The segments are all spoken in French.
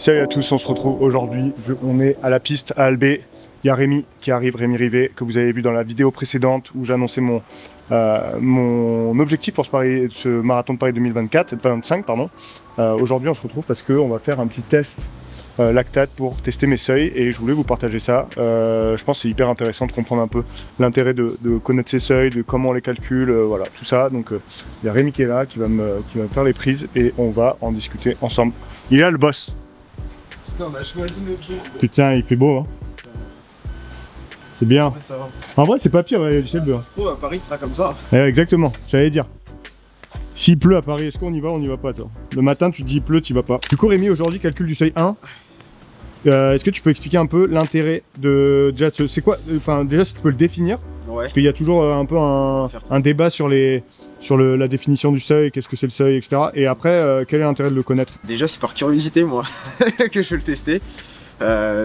Salut à tous, on se retrouve aujourd'hui, on est à la piste à Albé. Il y a Rémi qui arrive, Rémi Rivet, que vous avez vu dans la vidéo précédente où j'annonçais mon objectif pour ce marathon de Paris 2025. Aujourd'hui on se retrouve parce qu'on va faire un petit test lactate pour tester mes seuils et je voulais vous partager ça. Je pense que c'est hyper intéressant de comprendre un peu l'intérêt de connaître ces seuils, de comment on les calcule, voilà, tout ça. Donc il y a Rémi qui est là, qui va me faire les prises et on va en discuter ensemble. Il est là le boss. Putain, on a choisi notre jour. Putain, il fait beau, hein. C'est bien. Ouais, ça va. En vrai, c'est pas pire, le ciel bleu. Ça se trouve, à Paris, sera comme ça. Exactement, j'allais dire. S'il pleut à Paris, est-ce qu'on y va ou on n'y va pas, toi? Le matin, tu te dis il pleut, tu y vas pas. Du coup, Rémi, aujourd'hui, calcul du seuil 1. Est-ce que tu peux expliquer un peu l'intérêt de... Déjà, c'est quoi? Enfin, déjà, si tu peux le définir. Ouais. Parce qu'il y a toujours un peu un débat sur la définition du seuil, qu'est-ce que c'est le seuil, etc. Et après, quel est l'intérêt de le connaître? Déjà, c'est par curiosité, moi, que je veux le tester.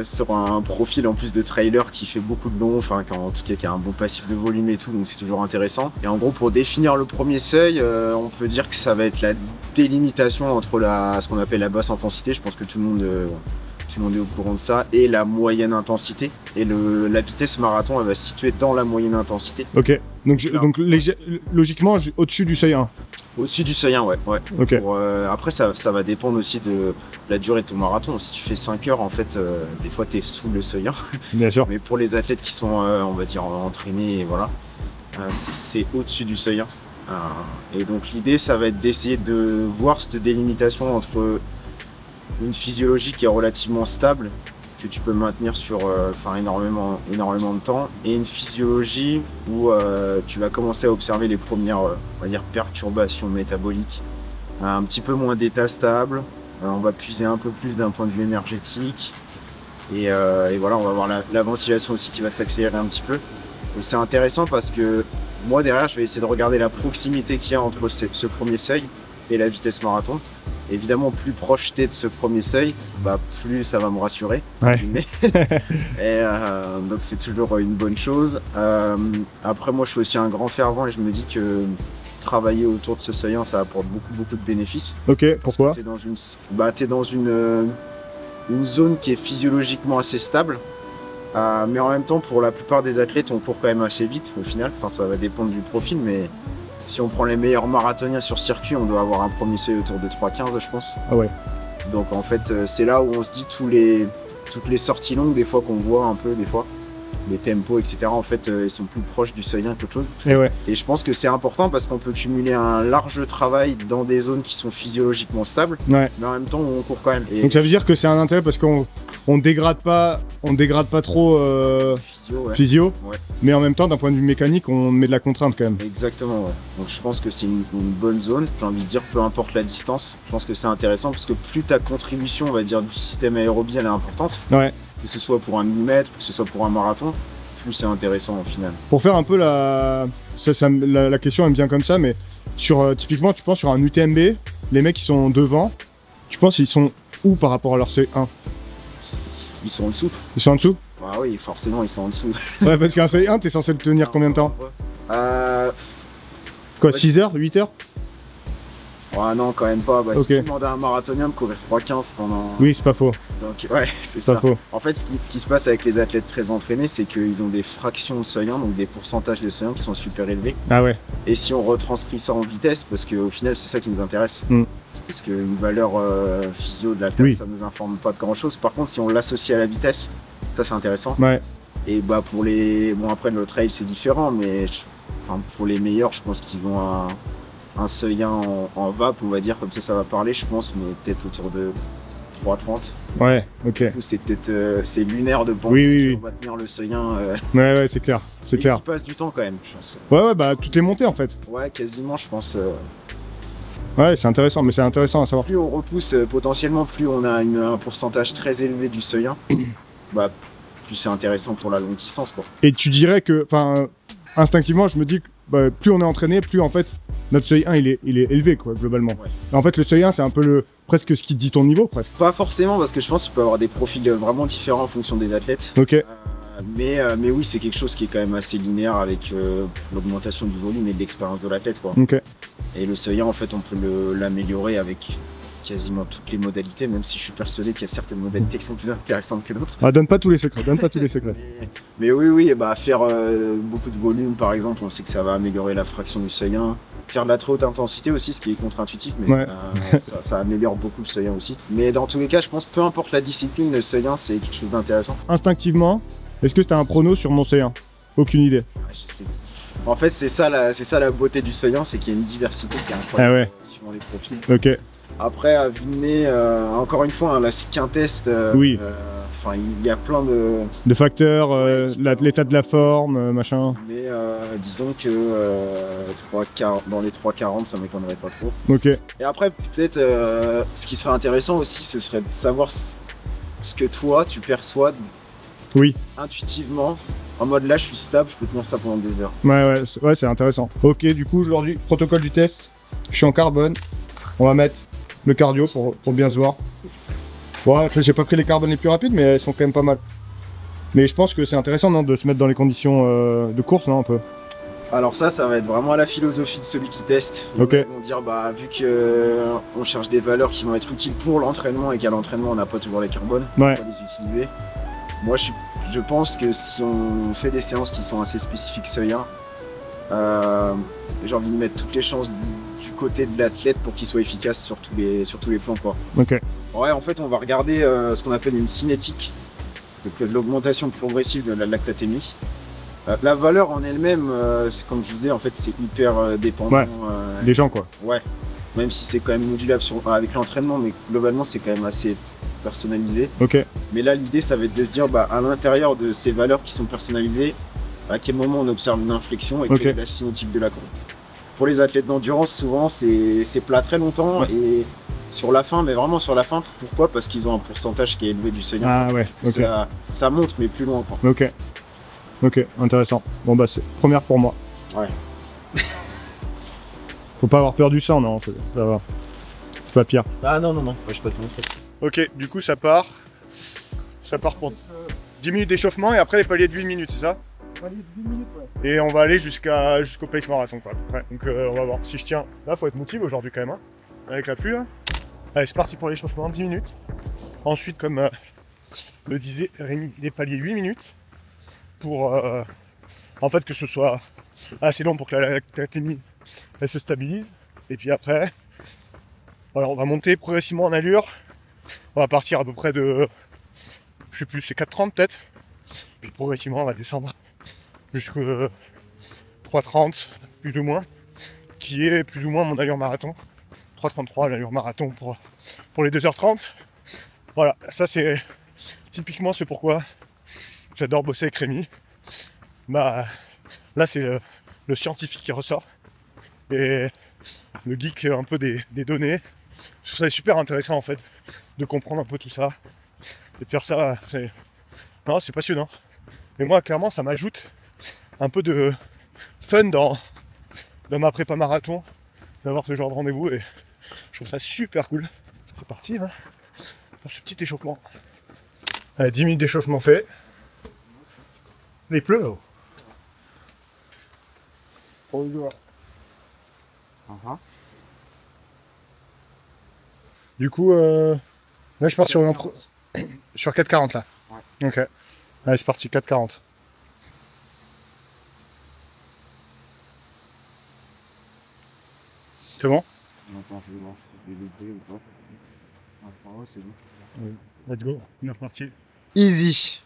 Sur un profil en plus de trailer qui fait beaucoup de long, enfin en tout cas qui a un bon passif de volume et tout, donc c'est toujours intéressant. Et en gros, pour définir le premier seuil, on peut dire que ça va être la délimitation entre ce qu'on appelle la basse intensité, je pense que tout le monde est au courant de ça, et la moyenne intensité. Et la vitesse marathon, elle va se situer dans la moyenne intensité. Ok, donc logiquement, au-dessus du seuil 1. Au-dessus du seuil 1, ouais. Okay. Après, ça va dépendre aussi de la durée de ton marathon. Si tu fais 5 heures, en fait, des fois, tu es sous le seuil 1. Bien sûr. Mais pour les athlètes qui sont, on va dire, entraînés, et voilà, c'est au-dessus du seuil 1. Et donc, l'idée, ça va être d'essayer de voir cette délimitation entre une physiologie qui est relativement stable, que tu peux maintenir sur énormément de temps, et une physiologie où tu vas commencer à observer les premières on va dire perturbations métaboliques, un petit peu moins d'état stable, on va puiser un peu plus d'un point de vue énergétique, et voilà, on va voir la ventilation aussi qui va s'accélérer un petit peu. Et c'est intéressant parce que moi derrière je vais essayer de regarder la proximité qu'il y a entre ce premier seuil et la vitesse marathon. Évidemment, plus proche t'es de ce premier seuil, plus ça va me rassurer. Ouais. Donc c'est toujours une bonne chose. Après, moi je suis aussi un grand fervent et je me dis que travailler autour de ce seuil 1, ça apporte beaucoup de bénéfices. Ok, pourquoi? T'es dans une zone qui est physiologiquement assez stable. Mais en même temps, pour la plupart des athlètes, on court quand même assez vite au final. Enfin, ça va dépendre du profil, mais si on prend les meilleurs marathoniens sur circuit, on doit avoir un premier seuil autour de 3,15, je pense. Ah ouais. Donc en fait, c'est là où on se dit toutes les sorties longues, des fois qu'on voit un peu, des fois, les tempos, etc. En fait, ils sont plus proches du seuil 1 qu'autre chose. Et je pense que c'est important parce qu'on peut cumuler un large travail dans des zones qui sont physiologiquement stables, mais en même temps, on court quand même. Et donc ça veut dire que c'est un intérêt parce qu'on dégrade pas trop physio, mais en même temps, d'un point de vue mécanique, on met de la contrainte quand même. Exactement, ouais. Donc je pense que c'est une bonne zone. J'ai envie de dire, peu importe la distance, je pense que c'est intéressant parce que plus ta contribution, on va dire, du système aérobie, elle est importante, que ce soit pour un 1000 mètres, que ce soit pour un marathon, plus c'est intéressant au final. Pour faire un peu la question, elle me vient comme ça, mais typiquement, tu penses sur un UTMB, les mecs qui sont devant, tu penses qu'ils sont où par rapport à leur seuil 1? Ils sont en dessous. Ils sont en dessous? Ah oui, forcément, ils sont en dessous. Ouais, parce qu'un seuil 1, t'es censé le tenir combien de temps? Quoi, 6 heures, 8 heures? Ouais, non, quand même pas. Si tu demandes à un marathonien de courir 3,15 pendant... Oui, c'est pas faux. Donc, ouais, c'est ça. Faux. En fait, ce qui se passe avec les athlètes très entraînés, c'est qu'ils ont des fractions de seuil 1, donc des pourcentages de seuil 1 qui sont super élevés. Ah ouais. Et si on retranscrit ça en vitesse, parce qu'au final, c'est ça qui nous intéresse. Parce qu'une valeur physio de l'athlète, ça nous informe pas de grand chose. Par contre, si on l'associe à la vitesse, ça c'est intéressant. Et pour les... Bon, après, le trail, c'est différent, mais pour les meilleurs, je pense qu'ils ont un seuil 1 en vape, on va dire, comme ça va parler, je pense, mais peut-être autour de 3,30. Ouais, ok. Du coup, c'est peut-être c'est lunaire de penser qu'on va tenir le seuil 1. Ouais, c'est clair. C'est clair. Il passe du temps quand même, je pense. Ouais, toutes les montées en fait. Ouais, quasiment, je pense. Ouais, c'est intéressant, mais c'est intéressant à savoir. Plus on repousse, potentiellement, plus on a un pourcentage très élevé du seuil 1, plus c'est intéressant pour la longue distance, quoi. Et tu dirais que, instinctivement, je me dis que plus on est entraîné, plus en fait notre seuil 1 il est élevé, quoi, globalement. En fait, le seuil 1 c'est un peu presque ce qui te dit ton niveau, presque. Pas forcément, parce que je pense que tu peux avoir des profils vraiment différents en fonction des athlètes. Mais oui, c'est quelque chose qui est quand même assez linéaire avec l'augmentation du volume et de l'expérience de l'athlète, quoi. Et le seuil 1, en fait, on peut l'améliorer avec quasiment toutes les modalités, même si je suis persuadé qu'il y a certaines modalités qui sont plus intéressantes que d'autres. Ah, donne pas tous les secrets, donne pas tous les secrets. Mais oui, bah, faire beaucoup de volume par exemple, on sait que ça va améliorer la fraction du seuil 1. Faire de la très haute intensité aussi, ce qui est contre-intuitif, mais Ouais. ça améliore beaucoup le seuil 1 aussi. Mais dans tous les cas, je pense peu importe la discipline, le seuil 1 c'est quelque chose d'intéressant. Instinctivement, est-ce que tu as un prono sur mon C1? Aucune idée. Ouais, je sais. En fait, c'est ça la beauté du seuil 1, c'est qu'il y a une diversité qui est incroyable. Ah ouais. Suivant les profils. Ok. Après, à vue de nez, encore une fois, hein, là c'est qu'un test. Oui. Enfin, il y a plein De facteurs, Ouais, l'état de la forme, machin. Mais disons que dans les 3,40, ça m'étonnerait pas trop. Ok. Et après, peut-être, ce qui serait intéressant aussi, ce serait de savoir ce que toi, tu perçois Oui. intuitivement. En mode là, je suis stable, je peux tenir ça pendant des heures. Ouais, c'est intéressant. Ok, du coup, aujourd'hui, protocole du test. Je suis en carbone. On va mettre le cardio pour bien se voir. Ouais, j'ai pas pris les carbones les plus rapides, mais elles sont quand même pas mal. Mais je pense que c'est intéressant, non, de se mettre dans les conditions de course, non, un peu. Alors ça va être vraiment la philosophie de celui qui teste. Ok. Ils vont dire, bah, vu que on cherche des valeurs qui vont être utiles pour l'entraînement et qu'à l'entraînement, on n'a pas toujours les carbones, on Ouais. va les utiliser. Moi, je pense que si on fait des séances qui sont assez spécifiques seuil 1, j'ai envie de mettre toutes les chances du côté de l'athlète pour qu'il soit efficace sur tous les plans, quoi. Ok. Ouais, en fait, on va regarder ce qu'on appelle une cinétique, donc l'augmentation progressive de la lactatémie. La valeur en elle-même, c'est comme je disais, en fait, c'est hyper dépendant. Ouais. Des gens, quoi. Ouais. Même si c'est quand même modulable avec l'entraînement, mais globalement, c'est quand même assez personnalisé. Ok. Mais là, l'idée, ça va être de se dire, bah, à l'intérieur de ces valeurs qui sont personnalisées, à quel moment on observe une inflexion et quelle est la cinétique de la courbe. Pour les athlètes d'endurance, souvent, c'est plat très longtemps, ouais. Et sur la fin, mais vraiment sur la fin, pourquoi? Parce qu'ils ont un pourcentage qui est élevé du seuil 1. Ah ouais, ok. Ça monte, mais plus loin, quoi. Ok. Ok, intéressant. Bon bah c'est première pour moi. Ouais. Faut pas avoir peur du sang, non, ça va. C'est pas pire. Ah non, ouais, je peux pas te montrer. Ok, du coup ça part. Ça part pour 10 minutes d'échauffement et après les paliers de 8 minutes, c'est ça? Paliers de 10 minutes, ouais. Et on va aller jusqu'au pace marathon, quoi. Ouais, donc on va voir si je tiens. Là, faut être motivé aujourd'hui quand même, hein, avec la pluie là. Allez, c'est parti pour l'échauffement, 10 minutes. Ensuite, comme le disait Rémi, des paliers 8 minutes. Pour en fait que ce soit assez long pour que la lactatémie elle se stabilise. Et puis après, voilà, on va monter progressivement en allure. On va partir à peu près de, je sais plus, c'est 4,30 peut-être. Puis progressivement on va descendre jusqu'à 3,30 plus ou moins, qui est plus ou moins mon allure marathon. 3,33 l'allure marathon pour les 2h30. Voilà, ça c'est typiquement ce pourquoi j'adore bosser avec Rémi. Bah, là c'est le scientifique qui ressort et le geek un peu des données. Je trouve ça super intéressant en fait de comprendre un peu tout ça et de faire ça. C'est passionnant. Et moi clairement ça m'ajoute un peu de fun dans ma prépa marathon d'avoir ce genre de rendez-vous et je trouve ça super cool. C'est parti hein, pour ce petit échauffement. Allez, 10 minutes d'échauffement fait. Il pleut. Du coup, là je pars sur 4,40 là. Ouais. Ok. Allez, c'est parti, 4,40. C'est bon? Attends, je vais voir si je vais louper ou pas. Ouais, c'est bon. Oui. Let's go, on est reparti. Easy.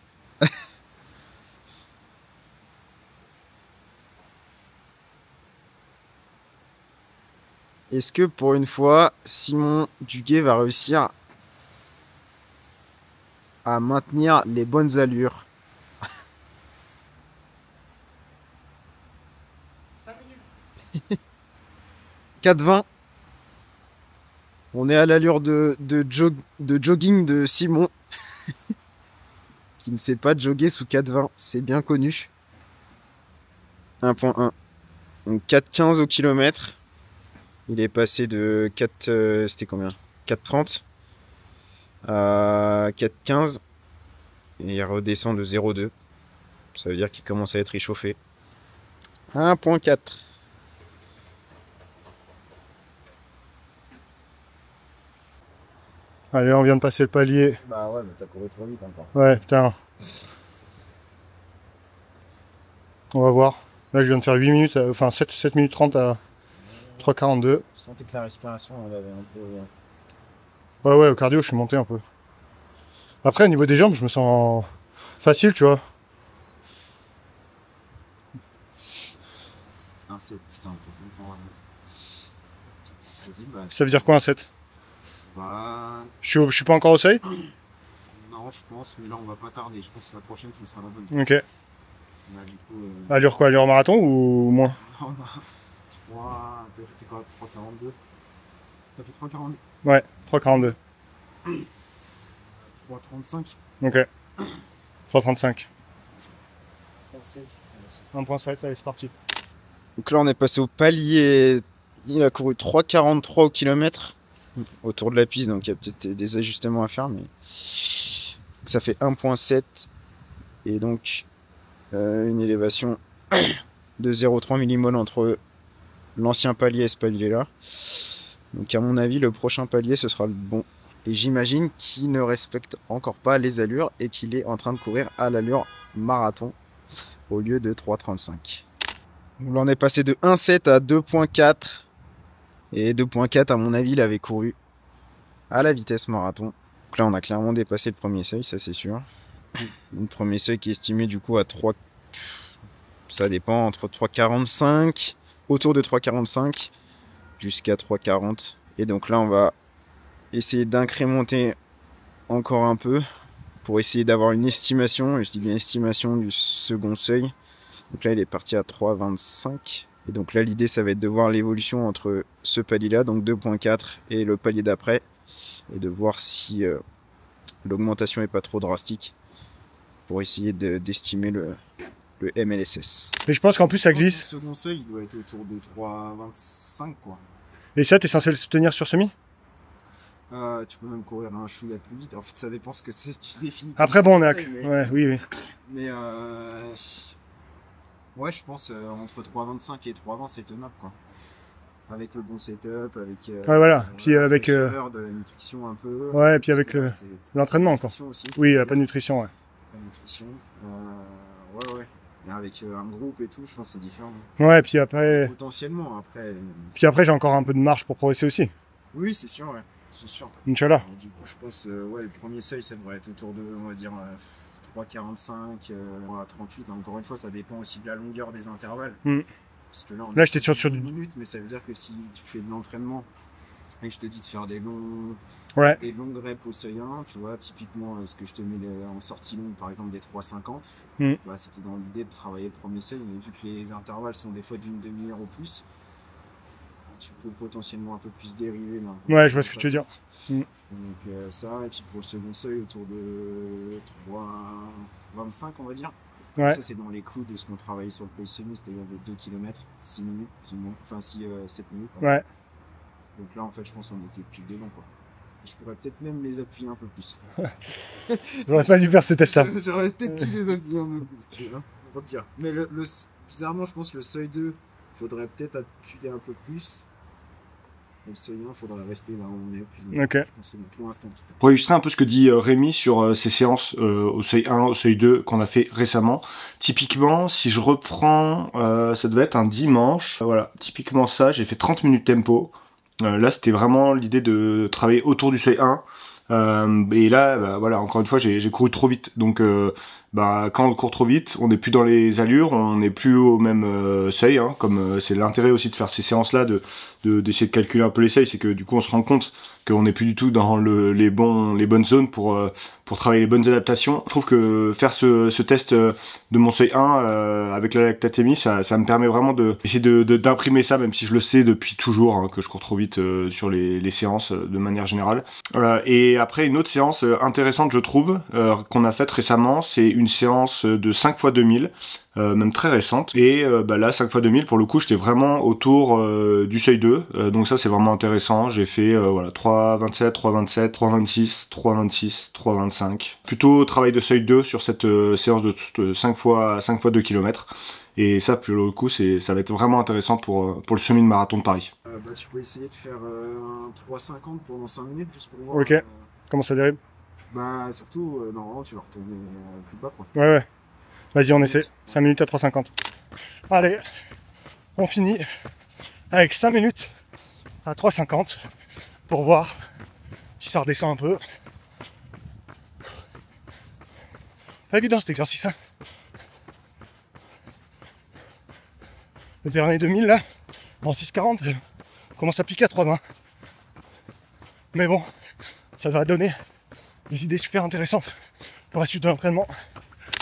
Est-ce que pour une fois, Simon Duguay va réussir à maintenir les bonnes allures? 5 minutes. 4,20. On est à l'allure de jogging de Simon. Qui ne sait pas jogger sous 4,20. C'est bien connu. 1,1. Donc 4,15 au kilomètre. Il est passé de 4... c'était combien? 4,30 à 4,15. Et il redescend de 0,2. Ça veut dire qu'il commence à être échauffé. 1,4. Allez, on vient de passer le palier. Bah ouais, mais t'as couru trop vite encore. Ouais, putain. On va voir. Là, je viens de faire 8 minutes, enfin 7 minutes 30 à 3,42. Je sentais que la respiration, elle avait un peu... Ouais, ouais, au cardio, je suis monté un peu. Après, au niveau des jambes, je me sens facile, tu vois. Un 7, putain, t'es complètement... Vas-y, bah... Ça veut dire quoi un 7? Bah... Je suis pas encore au seuil? Non, je pense, mais là, on va pas tarder. Je pense que la prochaine, ce sera la bonne. Ok. Bah, du coup... Allure quoi? Allure marathon ou moins? Non, non. 3... T'as fait quoi? 3,42? T'as fait 3,42? Ouais, 3,42. 3,35? Ok. 3,35. 1,7. 1,7, allez, c'est parti. Donc là, on est passé au palier. Il a couru 3,43 au kilomètre autour de la piste, donc il y a peut-être des ajustements à faire, mais ça fait 1,7 et donc une élévation de 0,3 millimol entre l'ancien palier et ce palier-là. Donc à mon avis, le prochain palier, ce sera le bon. Et j'imagine qu'il ne respecte encore pas les allures et qu'il est en train de courir à l'allure marathon au lieu de 3,35. Donc là, on est passé de 1,7 à 2,4. Et 2,4, à mon avis, il avait couru à la vitesse marathon. Donc là, on a clairement dépassé le premier seuil, ça c'est sûr. Le premier seuil qui est estimé du coup à 3... Ça dépend, entre 3,45, autour de 3,45, jusqu'à 3,40. Et donc là, on va essayer d'incrémenter encore un peu pour essayer d'avoir une estimation, et je dis bien estimation du second seuil. Donc là, il est parti à 3,25. Et donc là, l'idée, ça va être de voir l'évolution entre ce palier-là, donc 2,4, et le palier d'après, et de voir si l'augmentation n'est pas trop drastique, pour essayer d'estimer le MLSS. Mais je pense qu'en plus, ça glisse. Le second seuil, il doit être autour de 3,25, quoi. Et ça, t'es censé le tenir sur semi? Tu peux même courir un chouïa plus vite. En fait, ça dépend ce que tu définis. Après, bon, on est à... Mais... Ouais, oui, oui. Mais ouais, je pense entre 3,25 et 3,20, c'est tenable, quoi. Avec le bon setup, avec ouais, voilà. Puis avec de la nutrition un peu. Ouais, et puis avec l'entraînement, quoi. Aussi, oui, il n'y a pas de nutrition, ouais. Pas de nutrition. Ouais, ouais. Et avec un groupe et tout, je pense que c'est différent. Ouais, puis après... Potentiellement, après... Puis après, j'ai encore un peu de marge pour progresser aussi. Oui, c'est sûr, ouais. C'est sûr. Inch'Allah. Du coup, je pense, ouais, le premier seuil, ça devrait être autour de, on va dire, 3,45 à 38. Encore une fois, ça dépend aussi de la longueur des intervalles. Parce que là, j'étais sur 10 minutes, mais ça veut dire que si tu fais de l'entraînement et que je te dis de faire des longues reps au seuil 1, tu vois, typiquement, ce que je te mets en sortie longue, par exemple, des 3,50, bah, c'était dans l'idée de travailler le premier seuil, mais vu que les intervalles sont des fois d'une demi-heure ou plus, tu peux potentiellement un peu plus dériver. Ouais, je vois ce que tu veux dire. Donc ça, et puis pour le second seuil, autour de 3,25, on va dire. Ouais. Ça, c'est dans les clous de ce qu'on travaillait sur le pace semi, c'est-à-dire des 2 km, 6 minutes, plus ou moins. Enfin, 7 minutes. Pardon. Ouais. Donc là, en fait, je pense qu'on était pile dedans, quoi. Et je pourrais peut-être même les appuyer un peu plus. J'aurais pas dû faire ce test-là. J'aurais peut-être dû les appuyer un peu plus, tu vois. On va te dire. Mais bizarrement, je pense que le seuil 2, il faudrait peut-être appuyer un peu plus. Le seuil 1, il faudra rester là où on est. Plus ok. Je pense que c'est pour l'instant. Pour illustrer un peu ce que dit Rémi sur ces séances au seuil 1, au seuil 2 qu'on a fait récemment. Typiquement, si je reprends, ça devait être un dimanche. Voilà, typiquement ça, j'ai fait 30 minutes tempo. Là, c'était vraiment l'idée de travailler autour du seuil 1. Et là, bah, voilà, encore une fois, j'ai couru trop vite. Donc, bah, quand on court trop vite, on n'est plus dans les allures, on n'est plus au même seuil. Hein, comme c'est l'intérêt aussi de faire ces séances-là, d'essayer de calculer un peu les seuils, c'est que du coup, on se rend compte qu'on n'est plus du tout dans les bonnes zones pour travailler les bonnes adaptations. Je trouve que faire ce test de mon seuil 1 avec la lactatémie, ça me permet vraiment d'essayer d'imprimer ça, même si je le sais depuis toujours, hein, que je cours trop vite sur les séances de manière générale. Et après, une autre séance intéressante, je trouve, qu'on a faite récemment, c'est une séance de 5 x 2000, même très récente. Et bah là, 5 x 2000, pour le coup, j'étais vraiment autour du seuil 2. Donc ça, c'est vraiment intéressant. J'ai fait voilà, 3,27, 3,27, 3,26, 3,26, 3,25. Plutôt travail de seuil 2 sur cette séance de 5 x 2 km. Et ça, pour le coup, ça va être vraiment intéressant pour le semi-marathon de Paris. Bah, tu peux essayer de faire un 3,50 pendant 5 minutes, juste pour voir. Ok. Comment ça dérive? Bah surtout, normalement tu vas retourner plus bas quoi. Ouais, ouais. Vas-y, on essaie. 5 minutes à 3,50. Allez, on finit avec 5 minutes à 3,50 pour voir si ça redescend un peu. Pas évident cet exercice, hein. Le dernier 2000 là, en 6,40, on commence à piquer à 3,20. Mais bon, ça va donner des idées super intéressantes pour la suite de l'entraînement.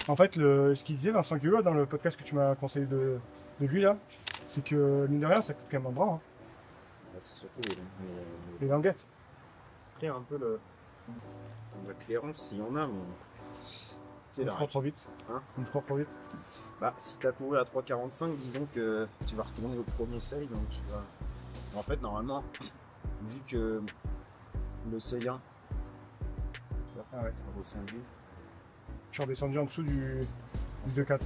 En fait, ce qu'il disait Vincent Guillot dans le podcast que tu m'as conseillé de lui là, c'est que mine de rien, ça coûte quand même un bras. Hein. Bah, c'est surtout Les languettes. après un peu la clairance s'il y en a, mais Je cours trop vite. Hein, je cours trop vite. bah si t'as couru à 3,45, disons que tu vas retourner au premier seuil, donc tu vas. En fait, normalement, vu que le seuil 1, Ah ouais. t'as redescendu. Je suis redescendu en dessous du 2,4.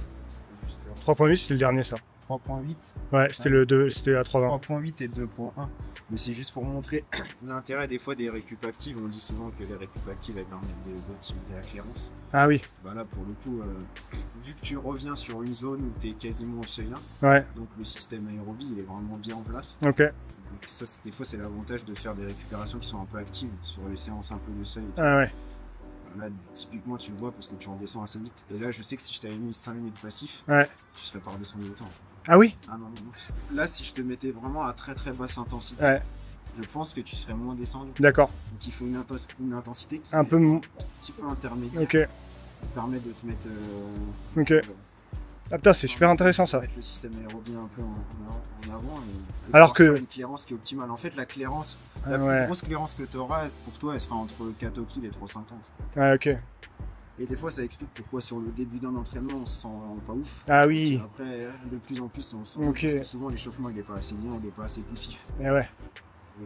Juste 3,8 c'était le dernier ça. 3,8. Ouais, c'était le 2, c'était à 3,20. 3,8 et 2,1. Mais c'est juste pour montrer l'intérêt des fois des récup actives. On dit souvent que les récup actives elles permettent d'optimiser la clairance. Ah oui. Bah là pour le coup, vu que tu reviens sur une zone où tu es quasiment au seuil 1, Ouais. donc le système aérobie il est vraiment bien en place. Ok. Donc ça, des fois c'est l'avantage de faire des récupérations qui sont un peu actives sur les séances un peu de seuil. Et tout. Ah ouais. Là typiquement tu le vois parce que tu redescends assez vite. Et là je sais que si je t'avais mis 5 minutes passif, Ouais. tu serais pas redescendu autant. Ah oui. Ah non, non, non. Là si je te mettais vraiment à très très basse intensité, Ouais. je pense que tu serais moins descendu. D'accord. Donc il faut une intensité qui Un peu. un petit peu intermédiaire, Ok. qui permet de te mettre Ok. Ah putain, c'est super intéressant ça. mettre le système aérobie un peu en avant et Alors pouvoir que- faire une clairance qui est optimale. En fait la clairance, la Ah plus ouais. grosse clairance que tu auras pour toi elle sera entre 4 au kill et 3,50. Ouais, ok. Et des fois ça explique pourquoi sur le début d'un entraînement on se sent pas ouf. Ah oui. Après de plus en plus on se sent Ok. parce que souvent l'échauffement il est pas assez bien, il est pas assez poussif. Eh ouais. Des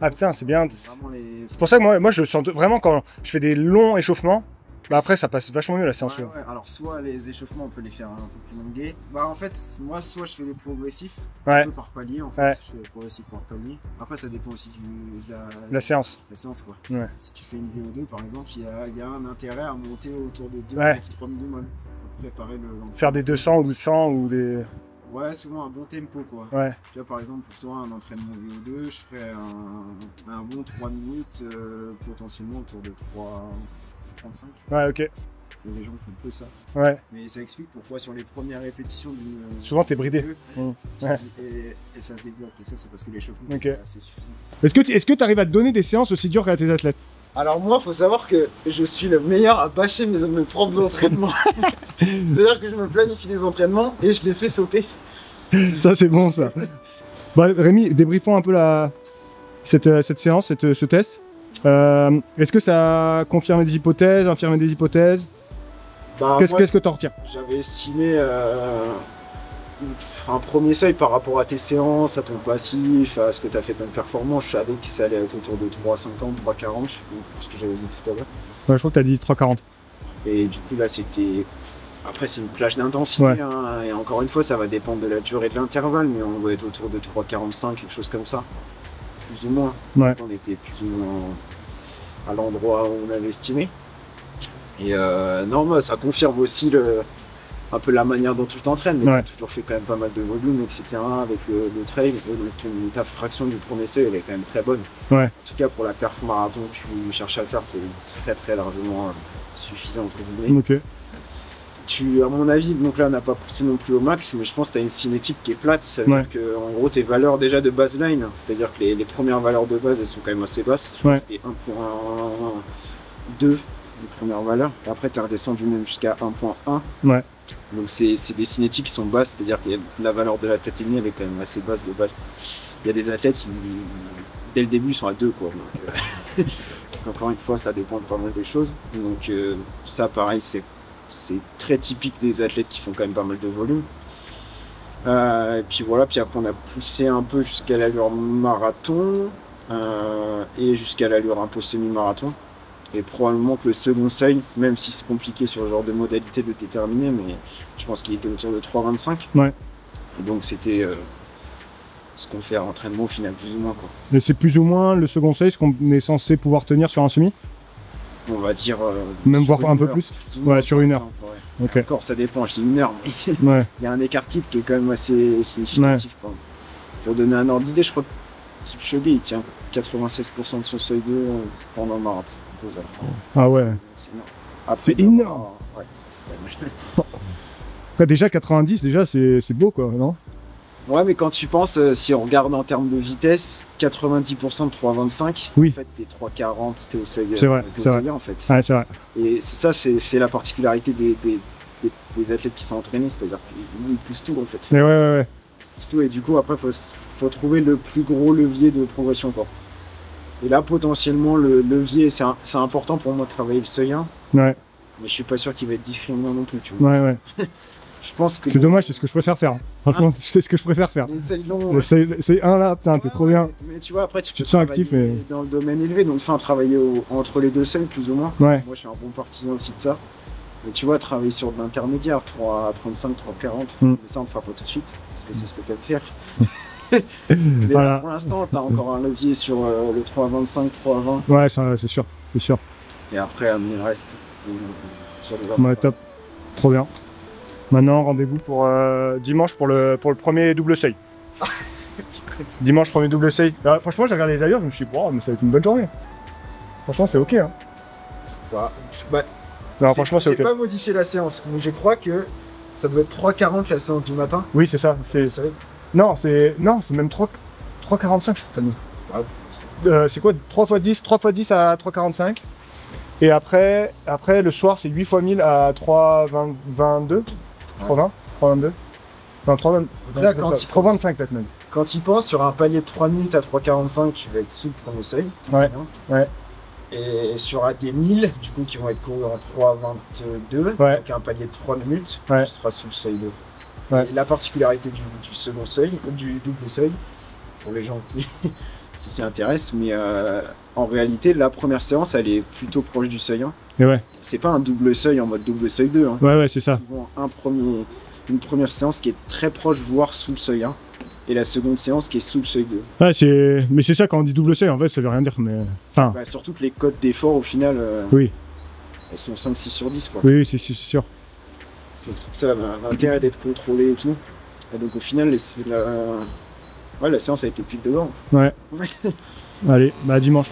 Ah fois, putain, c'est bien. vraiment C'est pour ça que moi je sens vraiment quand je fais des longs échauffements, bah après ça passe vachement mieux la séance. Ouais, ouais. Alors soit les échauffements on peut les faire un peu plus longués. Bah en fait moi soit je fais des progressifs, Ouais. un peu par palier en fait. Ouais. Je fais des progressifs par palier. Après ça dépend aussi de La séance. la séance quoi. Ouais. Si tu fais une VO2 par exemple, il y a un intérêt à monter autour de 2 Ouais. 3 millimol pour préparer le Faire des 200 ou 100 ou des. Ouais, souvent un bon tempo quoi. Ouais. Tu vois par exemple pour toi un entraînement VO2, je ferais un bon 3 minutes potentiellement autour de 3,35. Ouais, ok. Et les gens font peu ça. Ouais. Mais ça explique pourquoi sur les premières répétitions d'une. Souvent t'es bridé. VO2, Ouais. et ça se débloque. Et ça, c'est parce que l'échauffement Ok. est assez suffisant. Est-ce que tu arrives à te donner des séances aussi dures qu'à tes athlètes? Alors, moi, faut savoir que je suis le meilleur à bâcher mes propres entraînements. C'est-à-dire que je me planifie des entraînements et je les fais sauter. Ça c'est bon ça. Bah Rémi, débriefons un peu cette séance, ce test. Est-ce que ça a confirmé des hypothèses, infirmé des hypothèses? Bah, moi, Qu'est-ce que t'en retiens? j'avais estimé un premier seuil par rapport à tes séances, à ton passif, à ce que tu as fait comme performance. Je savais que ça allait être autour de 3,50, 3,40, ce que j'avais dit tout à l'heure. Ouais, je crois que t'as dit 3,40. Et du coup, là, c'était. Après, c'est une plage d'intensité. Ouais. Hein, et encore une fois, ça va dépendre de la durée de l'intervalle, mais on doit être autour de 3,45, quelque chose comme ça. Plus ou moins. Ouais. On était plus ou moins à l'endroit où on avait estimé. Et non, moi, ça confirme aussi un peu la manière dont tu t'entraînes, mais Ouais. tu as toujours fait quand même pas mal de volume, etc. avec le trail. Donc ta fraction du premier seuil, elle est quand même très bonne. Ouais. En tout cas, pour la perf marathon que tu cherches à le faire, c'est très très largement suffisant, entre guillemets. Ok. À mon avis, donc là on n'a pas poussé non plus au max, mais je pense que tu as une cinétique qui est plate. Ça veut Ouais. dire que en gros tes valeurs déjà de baseline, c'est-à-dire que les premières valeurs de base elles sont quand même assez basses. Je crois Ouais. que c'était 1.2 les premières valeurs. Et après tu es redescendu même jusqu'à 1.1. Ouais. Donc c'est des cinétiques qui sont basses, c'est-à-dire que la valeur de l'athlète ennemie elle est quand même assez basse de base. Il y a des athlètes, dès le début ils sont à 2 quoi. Donc, donc encore une fois ça dépend de pas mal de choses. Donc ça pareil c'est très typique des athlètes qui font quand même pas mal de volume. Et puis voilà, puis après on a poussé un peu jusqu'à l'allure marathon et jusqu'à l'allure un peu semi-marathon. Et probablement que le second seuil, même si c'est compliqué sur ce genre de modalité de déterminer, mais je pense qu'il était autour de 3,25. Ouais. Et donc c'était ce qu'on fait à l'entraînement au final, plus ou moins quoi. Et c'est plus ou moins le second seuil, ce qu'on est censé pouvoir tenir sur un semi? on va dire. Même voir un peu plus. Ouais, sur 1 heure. Ouais. Ok. Encore, ça dépend, je dis 1 heure, mais Ouais. il y a un écart titre qui est quand même assez significatif. Quoi. Pour donner un ordre d'idée, je crois que Kipchoge il tient 96% de son seuil 2 pendant le marathon. Ah ouais. C'est énorme. Après, C'est énorme. Ouais, c'est pas mal. Après, déjà 90, déjà c'est beau quoi, non? Ouais, mais quand tu penses, si on regarde en termes de vitesse, 90% de 3,25, oui. En fait, t'es 3,40, t'es au seuil, c'est vrai, t'es au seuil en fait. Ouais, c'est vrai. Et ça, c'est la particularité des athlètes qui sont entraînés, c'est-à-dire qu'ils poussent tout en fait. Et ouais. Ils poussent tout, et du coup, après, faut trouver le plus gros levier de progression quoi. Et là, potentiellement, le levier, c'est important pour moi de travailler le seuil 1. Ouais. Mais je suis pas sûr qu'il va être discriminant non plus, tu vois. Ouais. Je pense que. C'est dommage, c'est ce que je préfère faire. Franchement, c'est ce que je préfère faire. Les seuils longs. C'est un là, putain, t'es trop bien. Mais tu vois, après, tu peux te sens actif, mais... dans le domaine élevé, donc travailler entre les deux seuils, plus ou moins. Ouais. Moi, je suis un bon partisan aussi de ça. Mais tu vois, travailler sur de l'intermédiaire, 3,35, 3,40, mais ça, on le fera pas tout de suite, parce que c'est ce que t'aimes faire. Mais voilà. là, pour l'instant, t'as encore un levier sur le 3,25, 3,20. Ouais, c'est sûr, c'est sûr. Et après, amener le reste sur les autres. Ouais, top. Trop bien. Maintenant, rendez-vous pour dimanche pour le premier double seuil. Dimanche, premier double seuil. Alors, franchement, j'ai regardé les allures, je me suis dit, wow, mais ça va être une bonne journée. Franchement, c'est ok. Hein. Non, franchement, c'est ok. J'ai pas modifié la séance, mais je crois que ça doit être 3,40 la séance du matin. Oui, c'est ça. Non, c'est même 3,45 je crois que t'as mis. C'est quoi 3 x 10 à 3,45. Et après, le soir, c'est 8 x 1000 à 3,22. 3,20 3,22. Non, 3,25 peut-être même. Quand il pense sur un palier de 3 minutes à 3,45, tu vas être sous le premier seuil. Ouais. Et sur des 1000, du coup, qui vont être courus en 3,22, donc un palier de 3 minutes, tu seras sous le seuil 2. Ouais. Et la particularité du second seuil, du double seuil, pour les gens qui s'y intéressent, mais en réalité, la première séance, elle est plutôt proche du seuil 1. Et ouais. C'est pas un double seuil en mode double seuil 2. Hein. Ouais, c'est ça. Une première séance qui est très proche, voire sous le seuil 1. Et la seconde séance qui est sous le seuil 2. Ouais, mais c'est ça, quand on dit double seuil, en fait, ça veut rien dire. Mais... Enfin... Bah, surtout que les cotes d'effort, au final, oui. Elles sont 5-6 sur 10. Quoi. Oui, c'est sûr. Donc c'est pour ça l'intérêt d'être contrôlé et tout. Et donc au final, la séance a été pile dedans. Ouais. Allez, bah dimanche.